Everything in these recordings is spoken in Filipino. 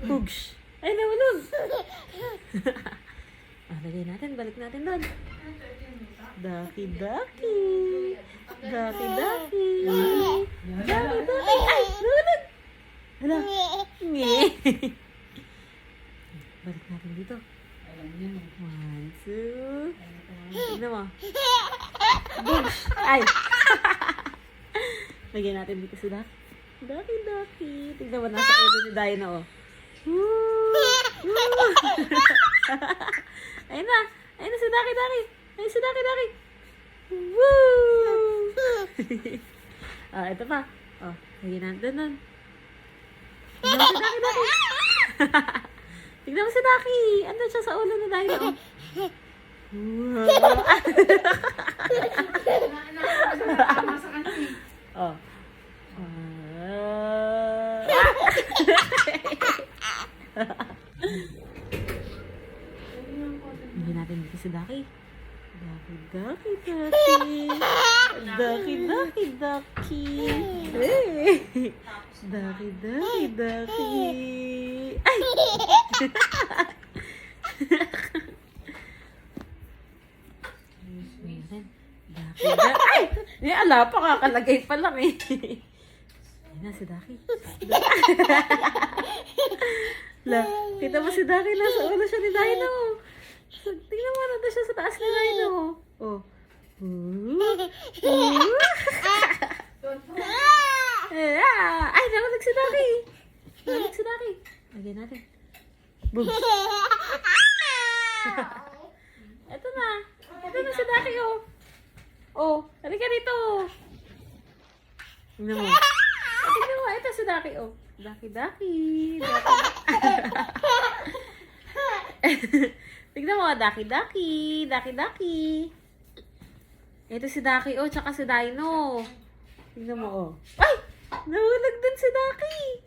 Pugs. Ay, nahulog. Lagay natin. Balik natin doon. Daki, daki. Daki, daki. Daki, daki. Ay, nahulog. Hala. Nge. Balik natin dito. 1, 2. Tignan mo. Bugs. Ay. Lagyan natin dito si Daki. Daki, daki. Tignan mo, nasa ulo ni Dino, oh. Ayun na. Ayun na si Daki, Daki. Ayun si Daki, Daki. Woo! Ito pa. Lagyan natin doon. Tignan mo si Daki, Daki. Tignan mo si Daki. Andun siya sa ulo ni Dino, oh. Wow! Oh. Hindi natin dito si Daki. Daki, Daki, Daki. Daki, Daki, Daki. Hey! Daki, Daki, Daki. Ay! Daki, Daki. Ay! Ala, pakakalagay pa lang eh. Ayun na si Daki. La, kita mo si Daki, nasa ulo siya ni Dino. Tingnan mo, nandun siya sa taas ni Dino. Oh. Ay, nahulog si Daki. Nahulog si Daki. Lagyan natin. Boom. Ito na. Ito na si Daki, oh. Oh, halika rito. Tingnan mo. Tingnan mo, ito si Daki, oh. Daki, Daki. Tingnan mo, Daki, Daki. Daki, Daki. Ito si Daki, oh, tsaka si Dino. Tingnan mo, oh. Ay! Nahulog din si Daki.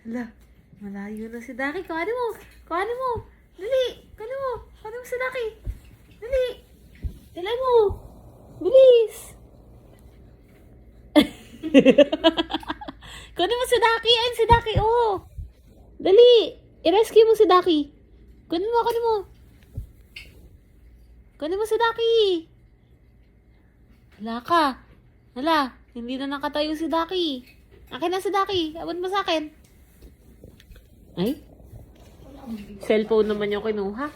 Hala, malayo na si Daki. Kuhanin mo. Kuhanin mo. Dali. Kuhanin mo. Kuhanin mo si Daki. Dali. Dali mo. Bilis. Kunin mo si Daki. Ayun si Daki, oh. Dali. I-rescue mo si Daki. Kunin mo, kunin mo. Kunin mo si Daki. Hala ka. Hala, hindi na nakatayo si Daki. Akin na si Daki. Abot mo sa akin. Ay? Cellphone naman yung kinuha.